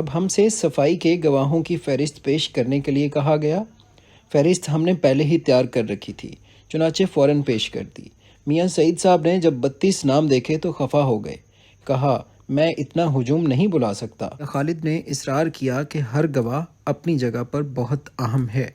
اب ہم سے صفائی کے گواہوں کی فہرست پیش کرنے کے لیے کہا گیا۔ فہرست ہم نے پہلے ہی تیار کر رکھی تھی، چنانچہ فوراً پیش کر دی۔ میاں سعید صاحب نے جب 32 نام دیکھے تو خفا ہو گئے۔ کہا، میں اتنا ہجوم نہیں بلا سکتا۔ خالد نے اصرار کیا کہ ہر گواہ اپنی جگہ پر بہت اہم ہے۔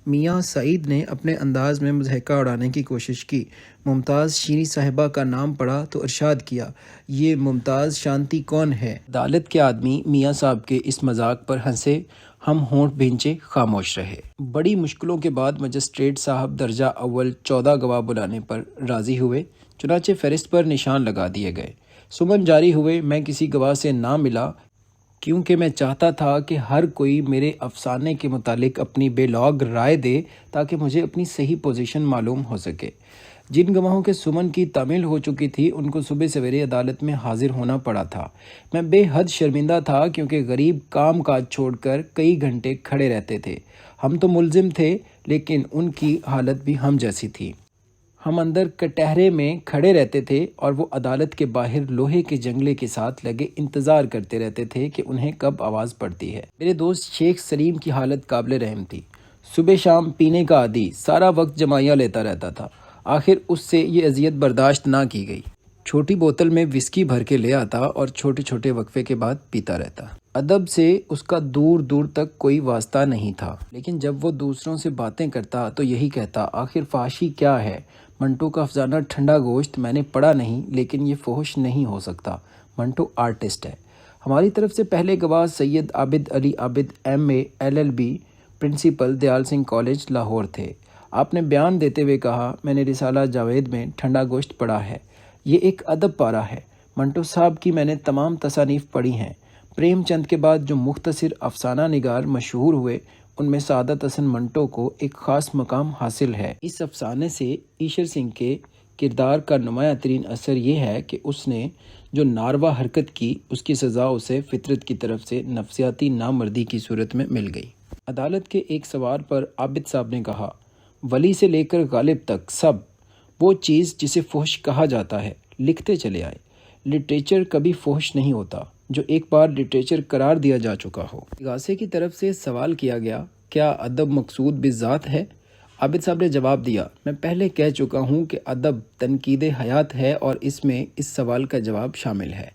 میاں سعید نے اپنے انداز میں مضحکہ اڑانے کی کوشش کی۔ ممتاز شیریں صاحبہ کا نام پڑھا تو ارشاد کیا، یہ ممتاز شانتی کون ہے؟ عدالت کے آدمی میاں صاحب کے اس مذاق پر ہنسے، ہم ہونٹ بھینچے خاموش رہے۔ بڑی مشکلوں کے بعد مجسٹریٹ صاحب درجہ اول 14 گواہ بلانے پر راضی ہوئے، چنانچہ فہرست پر نشان لگا دیے گئے۔ سمن جاری ہوئے۔ میں کسی گواہ سے نہ ملا کیونکہ میں چاہتا تھا کہ ہر کوئی میرے افسانے کے متعلق اپنی بے لوگ رائے دے تاکہ مجھے اپنی صحیح پوزیشن معلوم ہو سکے۔ جن گواہوں کے سمن کی تعمیل ہو چکی تھی ان کو صبح سویرے عدالت میں حاضر ہونا پڑا تھا۔ میں بے حد شرمندہ تھا کیونکہ غریب کام کاج چھوڑ کر کئی گھنٹے کھڑے رہتے تھے۔ ہم تو ملزم تھے لیکن ان کی حالت بھی ہم جیسی تھی۔ ہم اندر کٹہرے میں کھڑے رہتے تھے اور وہ عدالت کے باہر لوہے کے جنگلے کے ساتھ لگے انتظار کرتے رہتے تھے کہ انہیں کب آواز پڑتی ہے۔ میرے دوست شیخ سلیم کی حالت قابل رحم تھی۔ صبح شام پینے کا عادی، سارا وقت جمائیاں لیتا رہتا تھا۔ آخر اس سے یہ اذیت برداشت نہ کی گئی۔ چھوٹی بوتل میں وسکی بھر کے لے آتا اور چھوٹے چھوٹے وقفے کے بعد پیتا رہتا۔ ادب سے اس کا دور دور تک کوئی واسطہ نہیں تھا، لیکن جب وہ دوسروں سے باتیں کرتا تو یہی کہتا، آخر فحاشی کیا ہے؟ منٹو کا افسانہ ٹھنڈا گوشت میں نے پڑھا نہیں، لیکن یہ فحش نہیں ہو سکتا۔ منٹو آرٹسٹ ہے۔ ہماری طرف سے پہلے گواہ Syed Abid Ali Abid MA LLB principal Dyal Singh College Lahore تھے۔ آپ نے بیان دیتے ہوئے کہا، میں نے رسالہ جاوید میں ٹھنڈا گوشت پڑھا ہے، یہ ایک ادب پارہ ہے۔ منٹو صاحب کی میں نے تمام تصانیف پڑھی ہیں۔ پریم چند کے بعد جو مختصر افسانہ نگار مشہور ہوئے ان میں سعادت حسن منٹو کو ایک خاص مقام حاصل ہے۔ اس افسانے سے ایشر سنگھ کے کردار کا نمایاں ترین اثر یہ ہے کہ اس نے جو ناروا حرکت کی اس کی سزا اسے فطرت کی طرف سے نفسیاتی نامردی کی صورت میں مل گئی۔ عدالت کے ایک سوال پر عابد صاحب نے کہا، ولی سے لے کر غالب تک سب وہ چیز جسے فحش کہا جاتا ہے لکھتے چلے آئے۔ لٹریچر کبھی فحش نہیں ہوتا جو ایک بار لٹریچر قرار دیا جا چکا ہو۔ غاسے کی طرف سے سوال کیا گیا، کیا ادب مقصود بالذات ہے؟ عابد صاحب نے جواب دیا، میں پہلے کہہ چکا ہوں کہ ادب تنقید حیات ہے اور اس میں اس سوال کا جواب شامل ہے۔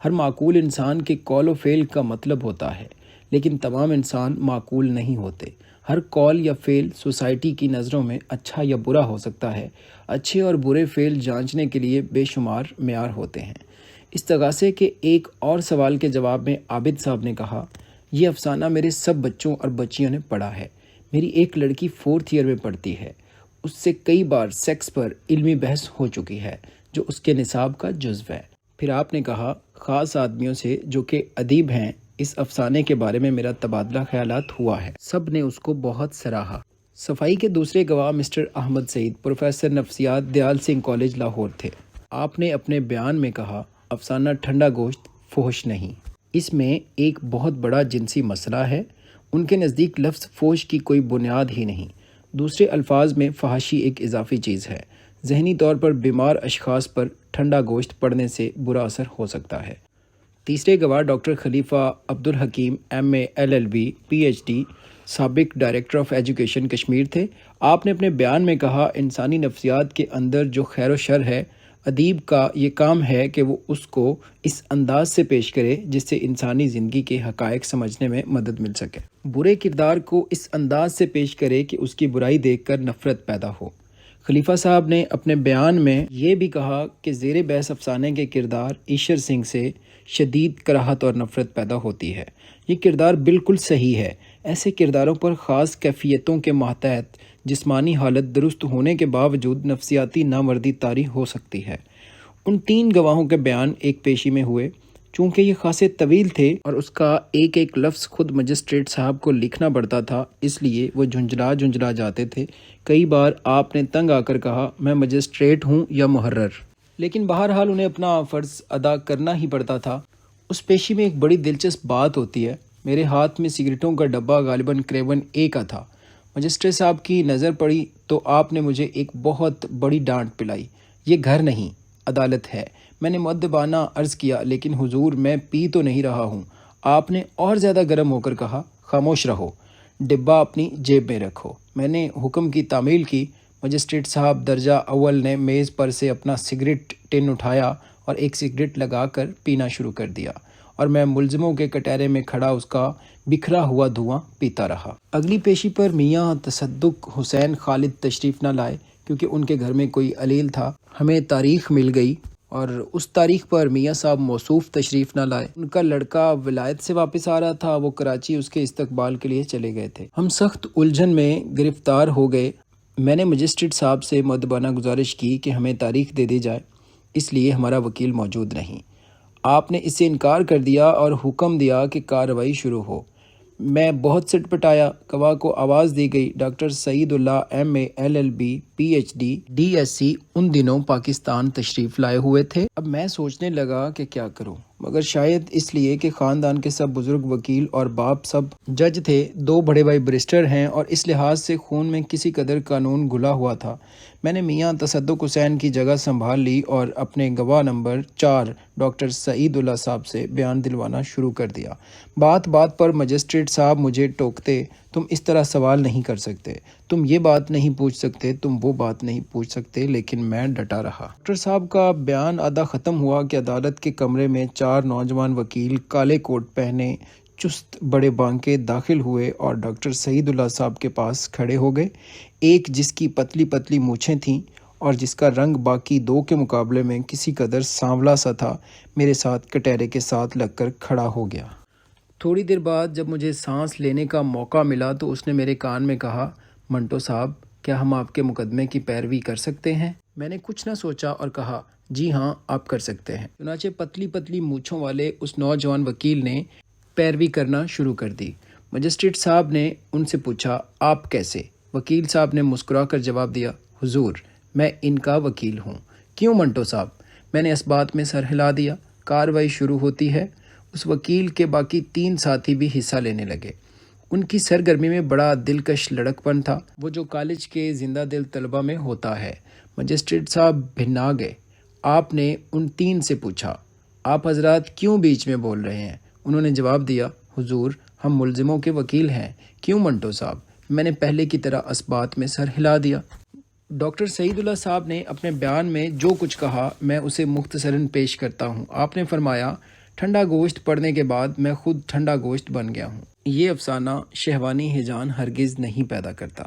ہر معقول انسان کے قول و فعل کا مطلب ہوتا ہے، لیکن تمام انسان معقول نہیں ہوتے۔ ہر قول یا فعل سوسائٹی کی نظروں میں اچھا یا برا ہو سکتا ہے۔ اچھے اور برے فعل جانچنے کے لیے بے شمار معیار ہوتے ہیں۔ استغاثے کے ایک اور سوال کے جواب میں عابد صاحب نے کہا، یہ افسانہ میرے سب بچوں اور بچیوں نے پڑھا ہے۔ میری ایک لڑکی 4th ایئر میں پڑھتی ہے، اس سے کئی بار سیکس پر علمی بحث ہو چکی ہے جو اس کے نصاب کا جزو ہے۔ پھر آپ نے کہا، خاص آدمیوں سے جو کہ ادیب ہیں اس افسانے کے بارے میں میرا تبادلہ خیالات ہوا ہے۔ سب نے اس کو بہت سراہا۔ صفائی کے دوسرے گواہ مسٹر احمد سعید پروفیسر نفسیات دیال سنگھ کالج لاہور تھے۔ آپ نے اپنے بیان میں کہا، افسانہ ٹھنڈا گوشت فحش نہیں، اس میں ایک بہت بڑا جنسی مسئلہ ہے۔ ان کے نزدیک لفظ فحش کی کوئی بنیاد ہی نہیں۔ دوسرے الفاظ میں فحاشی ایک اضافی چیز ہے۔ ذہنی طور پر بیمار اشخاص پر ٹھنڈا گوشت پڑنے سے برا اثر ہو سکتا ہے۔ تیسرے گواہ ڈاکٹر خلیفہ عبدالحکیم MA LLB PhD سابق ڈائریکٹر آف ایجوکیشن کشمیر تھے۔ آپ نے اپنے بیان میں کہا، انسانی نفسیات کے اندر جو خیر و شر ہے، ادیب کا یہ کام ہے کہ وہ اس کو اس انداز سے پیش کرے جس سے انسانی زندگی کے حقائق سمجھنے میں مدد مل سکے۔ برے کردار کو اس انداز سے پیش کرے کہ اس کی برائی دیکھ کر نفرت پیدا ہو۔ خلیفہ صاحب نے اپنے بیان میں یہ بھی کہا کہ زیر بحث افسانے کے کردار ایشر سنگھ سے شدید کراہت اور نفرت پیدا ہوتی ہے۔ یہ کردار بالکل صحیح ہے۔ ایسے کرداروں پر خاص کیفیتوں کے ماتحت جسمانی حالت درست ہونے کے باوجود نفسیاتی نامردی طاری ہو سکتی ہے۔ ان 3 گواہوں کے بیان ایک پیشی میں ہوئے۔ چونکہ یہ خاصے طویل تھے اور اس کا ایک ایک لفظ خود مجسٹریٹ صاحب کو لکھنا پڑتا تھا، اس لیے وہ جھنجھلا جاتے تھے۔ کئی بار آپ نے تنگ آ کر کہا، میں مجسٹریٹ ہوں یا محرر، لیکن بہرحال انہیں اپنا فرض ادا کرنا ہی پڑتا تھا۔ اس پیشی میں ایک بڑی دلچسپ بات ہوتی ہے۔ میرے ہاتھ میں سگریٹوں کا ڈبہ غالباً کریون A کا تھا۔ مجسٹریٹ صاحب کی نظر پڑی تو آپ نے مجھے ایک بہت بڑی ڈانٹ پلائی، یہ گھر نہیں عدالت ہے۔ میں نے مؤدبانہ عرض کیا، لیکن حضور میں پی تو نہیں رہا ہوں۔ آپ نے اور زیادہ گرم ہو کر کہا، خاموش رہو، ڈبہ اپنی جیب میں رکھو۔ میں نے حکم کی تعمیل کی۔ مجسٹریٹ صاحب درجہ اول نے میز پر سے اپنا سگریٹ ٹن اٹھایا اور ایک سگریٹ لگا کر پینا شروع کر دیا، اور میں ملزموں کے کٹہرے میں کھڑا اس کا بکھرا ہوا دھواں پیتا رہا۔ اگلی پیشی پر میاں تصدق حسین خالد تشریف نہ لائے کیونکہ ان کے گھر میں کوئی علیل تھا۔ ہمیں تاریخ مل گئی اور اس تاریخ پر میاں صاحب موصوف تشریف نہ لائے۔ ان کا لڑکا ولایت سے واپس آ رہا تھا، وہ کراچی اس کے استقبال کے لیے چلے گئے تھے۔ ہم سخت الجھن میں گرفتار ہو گئے۔ میں نے مجسٹریٹ صاحب سے مؤدبانہ گزارش کی کہ ہمیں تاریخ دے دی جائے، اس لیے ہمارا وکیل موجود نہیں۔ آپ نے اس سے انکار کر دیا اور حکم دیا کہ کارروائی شروع ہو۔ میں بہت سٹ پٹایا۔ گواہ کو آواز دی گئی۔ ڈاکٹر سعید اللہ MA LLB PhD DSc ان دنوں پاکستان تشریف لائے ہوئے تھے۔ اب میں سوچنے لگا کہ کیا کروں، مگر شاید اس لیے کہ خاندان کے سب بزرگ وکیل اور باپ سب جج تھے، 2 بڑے بھائی بریسٹر ہیں، اور اس لحاظ سے خون میں کسی قدر قانون گھلا ہوا تھا، میں نے میاں تصدق حسین کی جگہ سنبھال لی اور اپنے گواہ نمبر 4 ڈاکٹر سعید اللہ صاحب سے بیان دلوانا شروع کر دیا۔ بات بات پر مجسٹریٹ صاحب مجھے ٹوکتے، تم اس طرح سوال نہیں کر سکتے، تم یہ بات نہیں پوچھ سکتے، تم وہ بات نہیں پوچھ سکتے، لیکن میں ڈٹا رہا۔ ڈاکٹر صاحب کا بیان آدھا ختم ہوا کہ عدالت کے کمرے میں 4 نوجوان وکیل کالے کوٹ پہنے چست بڑے بانکے داخل ہوئے اور ڈاکٹر سعید اللہ صاحب کے پاس کھڑے ہو گئے۔ ایک جس کی پتلی پتلی مونچھیں تھیں اور جس کا رنگ باقی 2 کے مقابلے میں کسی قدر سانولا سا تھا، میرے ساتھ کٹہرے کے ساتھ لگ کر کھڑا ہو گیا۔ تھوڑی دیر بعد جب مجھے سانس لینے کا موقع ملا تو اس نے میرے کان میں کہا، منٹو صاحب، کیا ہم آپ کے مقدمے کی پیروی کر سکتے ہیں؟ میں نے کچھ نہ سوچا اور کہا، جی ہاں، آپ کر سکتے ہیں۔ چنانچہ پتلی پتلی مونچھوں والے اس نوجوان وکیل نے پیروی کرنا شروع کر دی۔ مجسٹریٹ صاحب نے ان سے پوچھا، آپ کیسے؟ وکیل صاحب نے مسکرا کر جواب دیا، حضور، میں ان کا وکیل ہوں۔ کیوں منٹو صاحب؟ میں نے اس بات میں سر ہلا دیا۔ کارروائی شروع ہوتی ہے۔ اس وکیل کے باقی 3 ساتھی بھی حصہ لینے لگے۔ ان کی سرگرمی میں بڑا دلکش لڑکپن تھا، وہ جو کالج کے زندہ دل طلبہ میں ہوتا ہے۔ مجسٹریٹ صاحب بھنا گئے۔ آپ نے ان 3 سے پوچھا، آپ حضرات کیوں بیچ میں بول رہے ہیں؟ انہوں نے جواب دیا، حضور، ہم ملزموں کے وکیل ہیں۔ کیوں منٹو صاحب؟ میں نے پہلے کی طرح اس بات میں سر ہلا دیا۔ ڈاکٹر سعید اللہ صاحب نے اپنے بیان میں جو کچھ کہا میں اسے مختصراً پیش کرتا ہوں۔ آپ نے فرمایا، ٹھنڈا گوشت پڑنے کے بعد میں خود ٹھنڈا گوشت بن گیا ہوں۔ یہ افسانہ شہوانی ہیجان ہرگز نہیں پیدا کرتا۔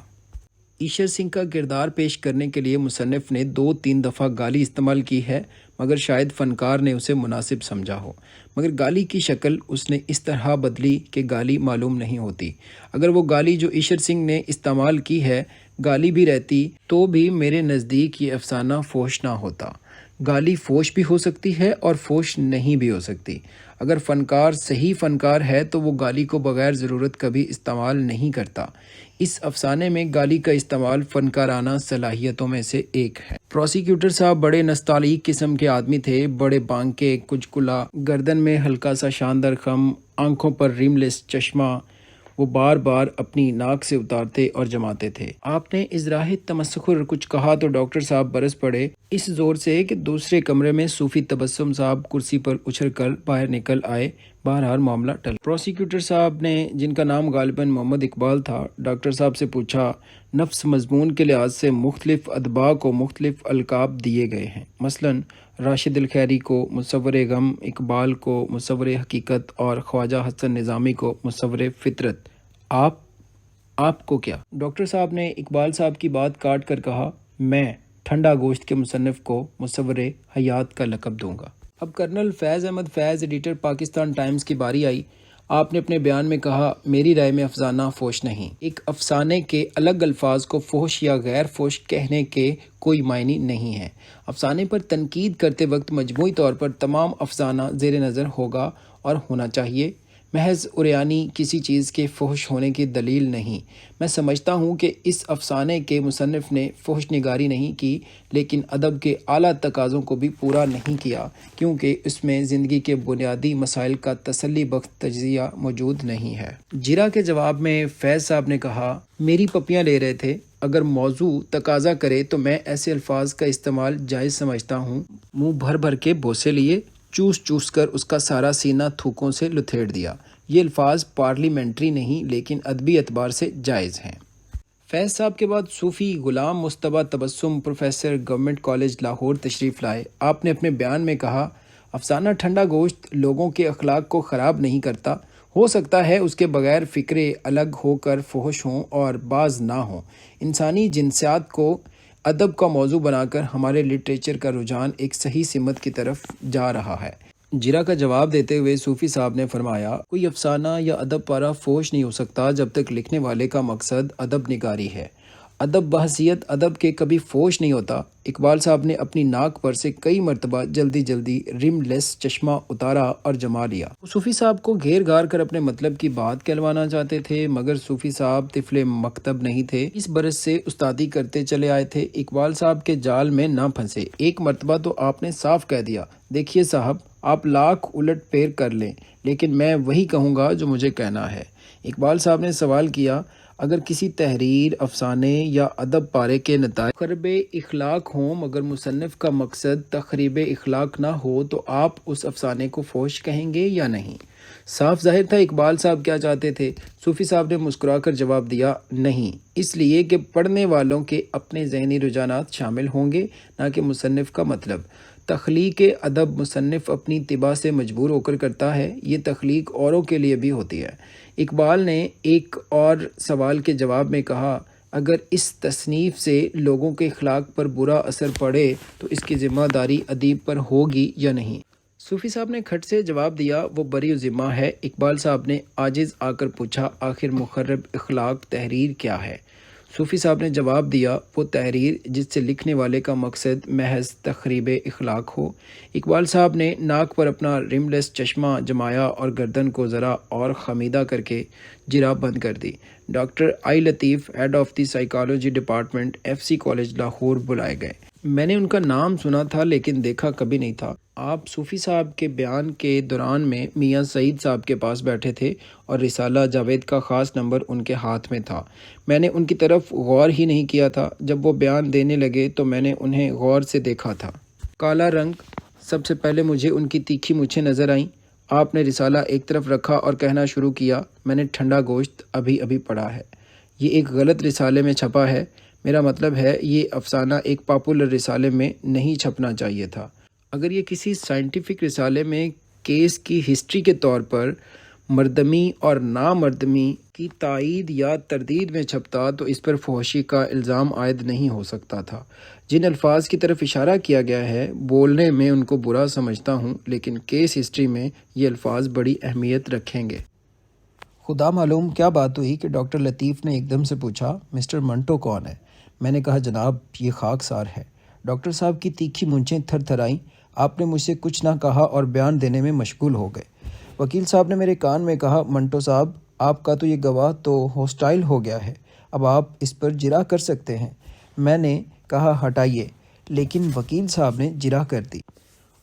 ایشر سنگھ کا کردار پیش کرنے کے لیے مصنف نے 2-3 دفعہ گالی استعمال کی ہے، مگر شاید فنکار نے اسے مناسب سمجھا ہو، مگر گالی کی شکل اس نے اس طرح بدلی کہ گالی معلوم نہیں ہوتی۔ اگر وہ گالی جو ایشر سنگھ نے استعمال کی ہے گالی بھی رہتی تو بھی میرے نزدیک یہ افسانہ فوش نہ ہوتا۔ گالی فوش بھی ہو سکتی ہے اور فوش نہیں بھی ہو سکتی۔ اگر فنکار صحیح فنکار ہے تو وہ گالی کو بغیر ضرورت کبھی استعمال نہیں کرتا۔ اس افسانے میں گالی کا استعمال فنکارانہ صلاحیتوں میں سے ایک ہے۔ پروسیکیوٹر صاحب بڑے نستعلیق قسم کے آدمی تھے، بڑے بانکے، کچھ کلا، گردن میں ہلکا سا شاندار خم، آنکھوں پر ریم لیس چشمہ، وہ بار بار اپنی ناک سے اتارتے اور جماتے تھے۔ آپ نے ازراہ تمسخر کچھ کہا تو ڈاکٹر صاحب برس پڑے اس زور سے کہ دوسرے کمرے میں صوفی تبسم صاحب کرسی پر اچھل کر باہر نکل آئے۔ بہرحال معاملہ ٹل۔ پروسیکیوٹر صاحب نے، جن کا نام غالباً محمد اقبال تھا، ڈاکٹر صاحب سے پوچھا، نفس مضمون کے لحاظ سے مختلف ادباء کو مختلف القاب دیے گئے ہیں، مثلاً راشد الخیری کو مصور غم، اقبال کو مصور حقیقت اور خواجہ حسن نظامی کو مصور فطرت۔ آپ کو کیا؟ ڈاکٹر صاحب نے اقبال صاحب کی بات کاٹ کر کہا، میں ٹھنڈا گوشت کے مصنف کو مصور حیات کا لقب دوں گا۔ اب کرنل فیض احمد فیض، ایڈیٹر پاکستان ٹائمز کی باری آئی۔ آپ نے اپنے بیان میں کہا، میری رائے میں افسانہ فوش نہیں۔ ایک افسانے کے الگ الفاظ کو فوش یا غیر فوش کہنے کے کوئی معنی نہیں ہے۔ افسانے پر تنقید کرتے وقت مجموعی طور پر تمام افسانہ زیر نظر ہوگا اور ہونا چاہیے۔ محض عریانی کسی چیز کے فحش ہونے کی دلیل نہیں۔ میں سمجھتا ہوں کہ اس افسانے کے مصنف نے فحش نگاری نہیں کی، لیکن ادب کے اعلیٰ تقاضوں کو بھی پورا نہیں کیا، کیونکہ اس میں زندگی کے بنیادی مسائل کا تسلی بخش تجزیہ موجود نہیں ہے۔ جرا کے جواب میں فیض صاحب نے کہا، میری پپیاں لے رہے تھے، اگر موضوع تقاضا کرے تو میں ایسے الفاظ کا استعمال جائز سمجھتا ہوں۔ منہ بھر بھر کے بوسے لیے، چوس چوس کر اس کا سارا سینہ تھوکوں سے لتھیڑ دیا۔ یہ الفاظ پارلیمنٹری نہیں لیکن ادبی اعتبار سے جائز ہیں۔ فیض صاحب کے بعد صوفی غلام مصطفیٰ تبسم پروفیسر گورنمنٹ کالج لاہور تشریف لائے۔ آپ نے اپنے بیان میں کہا، افسانہ ٹھنڈا گوشت لوگوں کے اخلاق کو خراب نہیں کرتا، ہو سکتا ہے اس کے بغیر فکرے الگ ہو کر فحش ہوں اور بعض نہ ہوں۔ انسانی جنسیات کو ادب کا موضوع بنا کر ہمارے لٹریچر کا رجحان ایک صحیح سمت کی طرف جا رہا ہے۔ جرا کا جواب دیتے ہوئے صوفی صاحب نے فرمایا، کوئی افسانہ یا ادب پارہ فوش نہیں ہو سکتا جب تک لکھنے والے کا مقصد ادب نگاری ہے۔ ادب بحیثیت ادب کے کبھی فوش نہیں ہوتا۔ اقبال صاحب نے اپنی ناک پر سے کئی مرتبہ جلدی جلدی رم لیس چشمہ اتارا اور جما لیا۔ صوفی صاحب کو گھیر گھار کر اپنے مطلب کی بات کہلوانا چاہتے تھے، مگر صوفی صاحب طفل مکتب نہیں تھے، اس برس سے استادی کرتے چلے آئے تھے۔ اقبال صاحب کے جال میں نہ پھنسے۔ ایک مرتبہ تو آپ نے صاف کہہ دیا، دیکھیے صاحب، آپ لاکھ الٹ پھیر کر لیں لیکن میں وہی کہوں گا جو مجھے کہنا ہے۔ اقبال صاحب نے سوال کیا، اگر کسی تحریر، افسانے یا ادب پارے کے نتائج خرب اخلاق ہوں مگر مصنف کا مقصد تخریب اخلاق نہ ہو تو آپ اس افسانے کو فحش کہیں گے یا نہیں؟ صاف ظاہر تھا اقبال صاحب کیا چاہتے تھے۔ صوفی صاحب نے مسکرا کر جواب دیا، نہیں، اس لیے کہ پڑھنے والوں کے اپنے ذہنی رجحانات شامل ہوں گے، نہ کہ مصنف کا مطلب۔ تخلیق ادب مصنف اپنی طبع سے مجبور ہو کر کرتا ہے، یہ تخلیق اوروں کے لیے بھی ہوتی ہے۔ اقبال نے ایک اور سوال کے جواب میں کہا، اگر اس تصنیف سے لوگوں کے اخلاق پر برا اثر پڑے تو اس کی ذمہ داری ادیب پر ہوگی یا نہیں؟ صوفی صاحب نے کھٹ سے جواب دیا، وہ بری ذمہ ہے۔ اقبال صاحب نے عاجز آ کر پوچھا، آخر مخرب اخلاق تحریر کیا ہے؟ صوفی صاحب نے جواب دیا، وہ تحریر جس سے لکھنے والے کا مقصد محض تخریب اخلاق ہو۔ اقبال صاحب نے ناک پر اپنا رم لیس چشمہ جمایا اور گردن کو ذرا اور خمیدہ کر کے جرا بند کر دی۔ Doctor I Latif, head of the psychology department, FC college Lahore بلائے گئے۔ میں نے ان کا نام سنا تھا لیکن دیکھا کبھی نہیں تھا۔ آپ صوفی صاحب کے بیان کے دوران میں میاں سعید صاحب کے پاس بیٹھے تھے اور رسالہ جاوید کا خاص نمبر ان کے ہاتھ میں تھا۔ میں نے ان کی طرف غور ہی نہیں کیا تھا۔ جب وہ بیان دینے لگے تو میں نے انہیں غور سے دیکھا تھا۔ کالا رنگ، سب سے پہلے مجھے ان کی تیکھی مونچھیں نظر آئیں۔ آپ نے رسالہ ایک طرف رکھا اور کہنا شروع کیا، میں نے ٹھنڈا گوشت ابھی پڑھا ہے۔ یہ ایک غلط رسالے میں چھپا ہے۔ میرا مطلب ہے یہ افسانہ ایک پاپولر رسالے میں نہیں چھپنا چاہیے تھا۔ اگر یہ کسی سائنٹیفک رسالے میں کیس کی ہسٹری کے طور پر مردمی اور نامردمی کی تائید یا تردید میں چھپتا تو اس پر فحشی کا الزام عائد نہیں ہو سکتا تھا۔ جن الفاظ کی طرف اشارہ کیا گیا ہے، بولنے میں ان کو برا سمجھتا ہوں لیکن کیس ہسٹری میں یہ الفاظ بڑی اہمیت رکھیں گے۔ خدا معلوم کیا بات ہوئی کہ ڈاکٹر لطیف نے ایک دم سے پوچھا، مسٹر منٹو کون ہے؟ میں نے کہا، جناب یہ خاکسار ہے۔ ڈاکٹر صاحب کی تیکھی مونچھیں تھر تھر آئیں۔ آپ نے مجھ سے کچھ نہ کہا اور بیان دینے میں مشغول ہو گئے۔ وکیل صاحب نے میرے کان میں کہا، منٹو صاحب، آپ کا تو یہ گواہ تو ہوسٹائل ہو گیا ہے، اب آپ اس پر جرا کر سکتے ہیں۔ میں نے کہا، ہٹائیے، لیکن وکیل صاحب نے جرا کر دی۔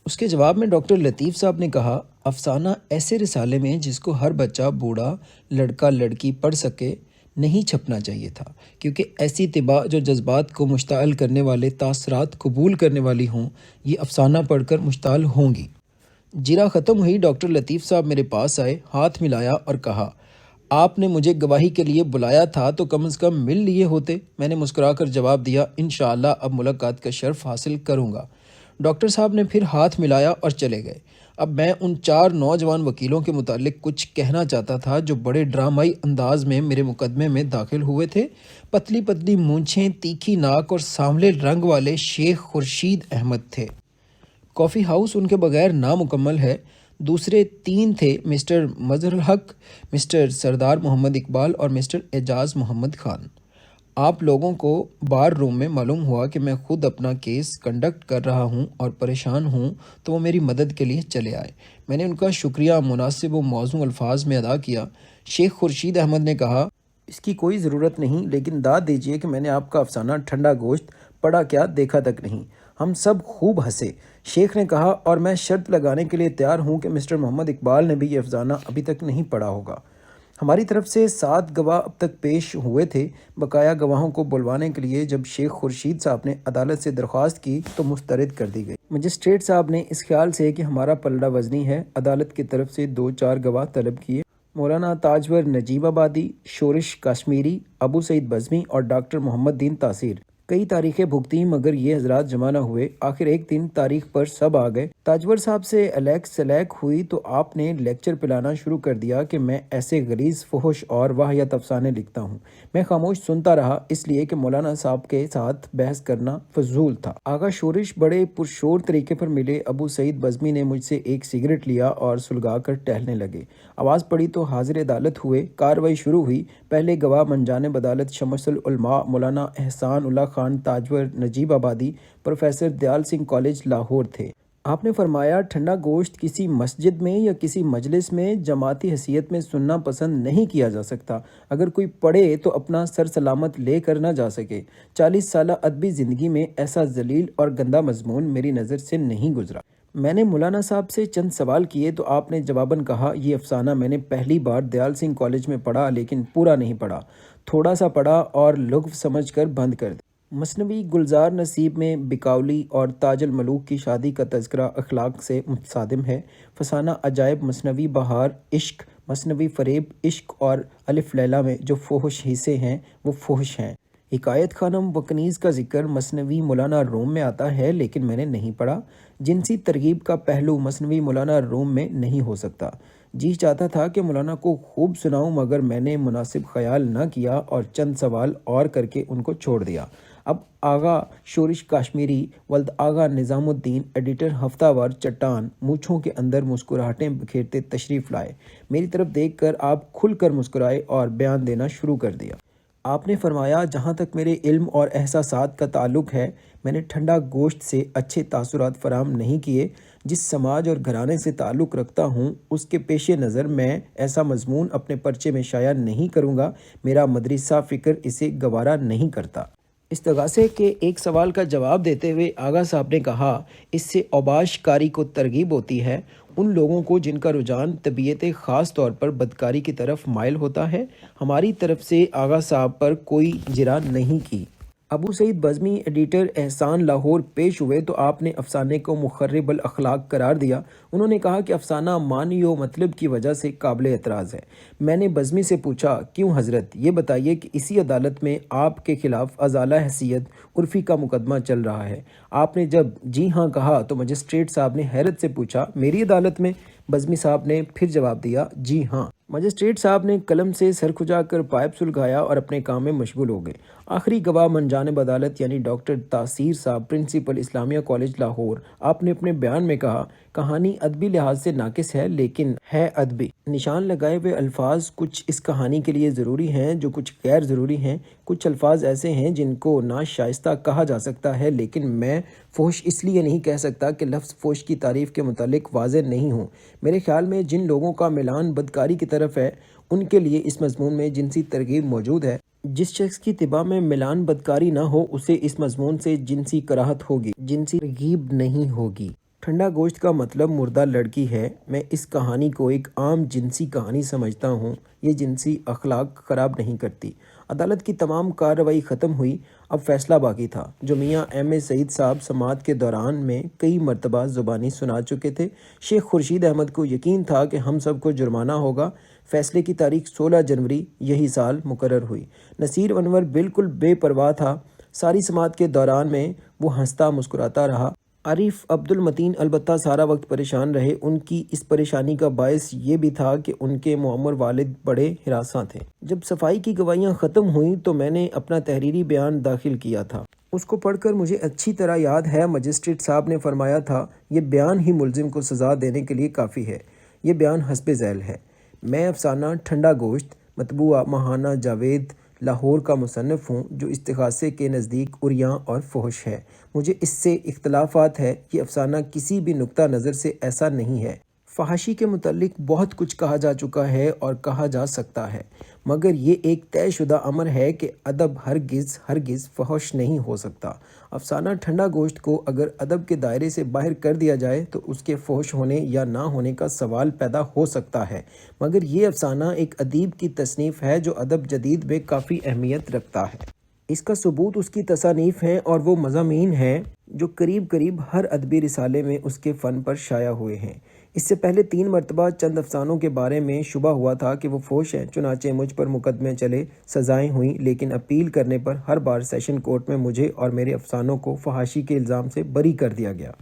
اس کے جواب میں ڈاکٹر لطیف صاحب نے کہا، افسانہ ایسے رسالے میں جس کو ہر بچہ، بوڑھا، لڑکا لڑکی پڑھ سکے نہیں چھپنا چاہیے تھا، کیونکہ ایسی طبع جو جذبات کو مشتعل کرنے والے تاثرات قبول کرنے والی ہوں، یہ افسانہ پڑھ کر مشتعل ہوں گی۔ جرا ختم ہوئی، ڈاکٹر لطیف صاحب میرے پاس آئے، ہاتھ ملایا اور کہا، آپ نے مجھے گواہی کے لیے بلایا تھا تو کم از کم مل لیے ہوتے۔ میں نے مسکرا کر جواب دیا، انشاءاللہ اب ملاقات کا شرف حاصل کروں گا۔ ڈاکٹر صاحب نے پھر ہاتھ ملایا اور چلے گئے۔ اب میں ان 4 نوجوان وکیلوں کے متعلق کچھ کہنا چاہتا تھا جو بڑے ڈرامائی انداز میں میرے مقدمے میں داخل ہوئے تھے۔ پتلی پتلی مونچھیں، تیکھی ناک اور سانولے رنگ والے شیخ خورشید احمد تھے۔ کافی ہاؤس ان کے بغیر نامکمل ہے۔ دوسرے 3 تھے، مسٹر مظہر الحق، مسٹر سردار محمد اقبال اور مسٹر اعجاز محمد خان۔ آپ لوگوں کو بار روم میں معلوم ہوا کہ میں خود اپنا کیس کنڈکٹ کر رہا ہوں اور پریشان ہوں تو وہ میری مدد کے لیے چلے آئے۔ میں نے ان کا شکریہ مناسب و موزوں الفاظ میں ادا کیا۔ شیخ خورشید احمد نے کہا، اس کی کوئی ضرورت نہیں، لیکن داد دیجیے کہ میں نے آپ کا افسانہ ٹھنڈا گوشت پڑھا کیا دیکھا تک نہیں۔ ہم سب خوب ہنسے۔ شیخ نے کہا، اور میں شرط لگانے کے لیے تیار ہوں کہ مسٹر محمد اقبال نے بھی یہ افسانہ ابھی تک نہیں پڑھا ہوگا۔ ہماری طرف سے 7 گواہ اب تک پیش ہوئے تھے۔ بقایا گواہوں کو بلوانے کے لیے جب شیخ خورشید صاحب نے عدالت سے درخواست کی تو مسترد کر دی گئی۔ مجسٹریٹ صاحب نے اس خیال سے کہ ہمارا پلڑا وزنی ہے، عدالت کی طرف سے 2-4 گواہ طلب کیے۔ مولانا تاجور نجیب آبادی، شورش کاشمیری، ابو سعید بزمی اور ڈاکٹر محمد دین تاثیر۔ کئی تاریخیں بھگتی مگر یہ حضرات جمع نہ ہوئے۔ آخر ایک دن تاریخ پر سب آ گئے۔ تاجور صاحب سے الیک سلیک ہوئی تو آپ نے لیکچر پلانا شروع کر دیا کہ میں ایسے غلیظ، فحش اور واہیات افسانے لکھتا ہوں۔ میں خاموش سنتا رہا، اس لیے کہ مولانا صاحب کے ساتھ بحث کرنا فضول تھا۔ آغا شورش بڑے پرشور طریقے پر ملے۔ ابو سعید بزمی نے مجھ سے ایک سگریٹ لیا اور سلگا کر ٹہلنے لگے۔ آواز پڑی تو حاضر عدالت ہوئے۔ کارروائی شروع ہوئی۔ پہلے گواہ منجانب عدالت شمس العلماء مولانا احسان اللہ خان تاجور نجیب آبادی، پروفیسر دیال سنگھ کالج لاہور تھے۔ آپ نے فرمایا ٹھنڈا گوشت کسی مسجد میں یا کسی مجلس میں جماعتی حیثیت میں سننا پسند نہیں کیا جا سکتا۔ اگر کوئی پڑھے تو اپنا سر سلامت لے کر نہ جا سکے۔ 40 سالہ ادبی زندگی میں ایسا ذلیل اور گندا مضمون میری نظر سے نہیں گزرا۔ میں نے مولانا صاحب سے چند سوال کیے تو آپ نے جواباً کہا، یہ افسانہ میں نے پہلی بار دیال سنگھ کالج میں پڑھا لیکن پورا نہیں پڑھا، تھوڑا سا پڑھا اور لغو سمجھ کر بند کر دیا۔ مثنوی گلزار نصیب میں بکاولی اور تاج الملوک کی شادی کا تذکرہ اخلاق سے متصادم ہے۔ فسانہ عجائب مثنوی بہار عشق، مثنوی فریب عشق اور الف لیلا میں جو فحش حصے ہیں وہ فحش ہیں۔ حکایت خانم و کنیز کا ذکر مثنوی مولانا روم میں آتا ہے لیکن میں نے نہیں پڑھا۔ جنسی ترغیب کا پہلو مثنوی مولانا روم میں نہیں ہو سکتا۔ جی چاہتا تھا کہ مولانا کو خوب سناؤں مگر میں نے مناسب خیال نہ کیا اور چند سوال اور کر کے ان کو چھوڑ دیا۔ اب آغا شورش کاشمیری ولد آغا نظام الدین ایڈیٹر ہفتہ وار چٹان مونچھوں کے اندر مسکراہٹیں بکھیرتے تشریف لائے۔ میری طرف دیکھ کر آپ کھل کر مسکرائے اور بیان دینا شروع کر دیا۔ آپ نے فرمایا، جہاں تک میرے علم اور احساسات کا تعلق ہے میں نے ٹھنڈا گوشت سے اچھے تاثرات فراہم نہیں کیے۔ جس سماج اور گھرانے سے تعلق رکھتا ہوں اس کے پیش نظر میں ایسا مضمون اپنے پرچے میں شائع نہیں کروں گا۔ میرا مدرسہ فکر اسے گوارا نہیں کرتا۔ استغاثے کے ایک سوال کا جواب دیتے ہوئے آغا صاحب نے کہا، اس سے اوباش کاری کو ترغیب ہوتی ہے، ان لوگوں کو جن کا رجحان طبیعت خاص طور پر بدکاری کی طرف مائل ہوتا ہے۔ ہماری طرف سے آغا صاحب پر کوئی جرح نہیں کی۔ ابو سعید بزمی ایڈیٹر احسان لاہور پیش ہوئے تو آپ نے افسانے کو مخرب الاخلاق قرار دیا۔ انہوں نے کہا کہ افسانہ معنی و مطلب کی وجہ سے قابل اعتراض ہے۔ میں نے بزمی سے پوچھا، کیوں حضرت؟ یہ بتائیے کہ اسی عدالت میں آپ کے خلاف ازالہ حیثیت عرفی کا مقدمہ چل رہا ہے۔ آپ نے جب جی ہاں کہا تو مجسٹریٹ صاحب نے حیرت سے پوچھا، میری عدالت میں؟ بزمی صاحب نے پھر جواب دیا، جی ہاں۔ مجسٹریٹ صاحب نے قلم سے سر کھجا کر پائپ سلگایا اور اپنے کام میں مشغول ہو گئے۔ آخری گواہ منجانب عدالت یعنی ڈاکٹر تاثیر صاحب، پرنسپل اسلامیہ کالج لاہور، آپ نے اپنے بیان میں کہا، کہانی ادبی لحاظ سے ناقص ہے لیکن ہے ادبی۔ نشان لگائے ہوئے الفاظ کچھ اس کہانی کے لیے ضروری ہیں جو کچھ غیر ضروری ہیں۔ کچھ الفاظ ایسے ہیں جن کو ناشائستہ کہا جا سکتا ہے لیکن میں فحش اس لیے نہیں کہہ سکتا کہ لفظ فحش کی تعریف کے متعلق واضح نہیں ہوں۔ میرے خیال میں جن لوگوں کا میلان بدکاری کی طرف ہے ان کے لیے اس مضمون میں جنسی ترغیب موجود ہے۔ جس شخص کی طبع میں میلان بدکاری نہ ہو اسے اس مضمون سے جنسی کراہت ہوگی، جنسی ترغیب نہیں ہوگی۔ ٹھنڈا گوشت کا مطلب مردہ لڑکی ہے۔ میں اس کہانی کو ایک عام جنسی کہانی سمجھتا ہوں۔ یہ جنسی اخلاق خراب نہیں کرتی۔ عدالت کی تمام کارروائی ختم ہوئی۔ اب فیصلہ باقی تھا جو میاں ایم اے سعید صاحب سماعت کے دوران میں کئی مرتبہ زبانی سنا چکے تھے۔ شیخ خورشید احمد کو یقین تھا کہ ہم سب کو جرمانہ ہوگا۔ فیصلے کی تاریخ 16 جنوری یہی سال مقرر ہوئی۔ نصیر انور بالکل بے پرواہ تھا۔ ساری سماعت کے دوران میں وہ ہنستا مسکراتا رہا۔ عارف عبد المتین البتہ سارا وقت پریشان رہے۔ ان کی اس پریشانی کا باعث یہ بھی تھا کہ ان کے معمر والد بڑے ہراساں تھے۔ جب صفائی کی گواہیاں ختم ہوئیں تو میں نے اپنا تحریری بیان داخل کیا تھا۔ اس کو پڑھ کر مجھے اچھی طرح یاد ہے مجسٹریٹ صاحب نے فرمایا تھا، یہ بیان ہی ملزم کو سزا دینے کے لیے کافی ہے۔ یہ بیان حسب ذیل ہے۔ میں افسانہ ٹھنڈا گوشت مطبوعہ ماہانہ جاوید لاہور کا مصنف ہوں جو استغاثے کے نزدیک عریاں اور فحش ہے۔ مجھے اس سے اختلافات ہے۔ یہ افسانہ کسی بھی نقطہ نظر سے ایسا نہیں ہے۔ فحاشی کے متعلق بہت کچھ کہا جا چکا ہے اور کہا جا سکتا ہے، مگر یہ ایک طے شدہ امر ہے کہ ادب ہرگز فحش نہیں ہو سکتا۔ افسانہ ٹھنڈا گوشت کو اگر ادب کے دائرے سے باہر کر دیا جائے تو اس کے فحش ہونے یا نہ ہونے کا سوال پیدا ہو سکتا ہے، مگر یہ افسانہ ایک ادیب کی تصنیف ہے جو ادب جدید میں کافی اہمیت رکھتا ہے۔ اس کا ثبوت اس کی تصانیف ہیں اور وہ مضامین ہیں جو قریب ہر ادبی رسالے میں اس کے فن پر شائع ہوئے ہیں۔ اس سے پہلے 3 مرتبہ چند افسانوں کے بارے میں شبہ ہوا تھا کہ وہ فحش ہیں، چنانچہ مجھ پر مقدمے چلے، سزائیں ہوئیں، لیکن اپیل کرنے پر ہر بار سیشن کورٹ میں مجھے اور میرے افسانوں کو فحاشی کے الزام سے بری کر دیا گیا۔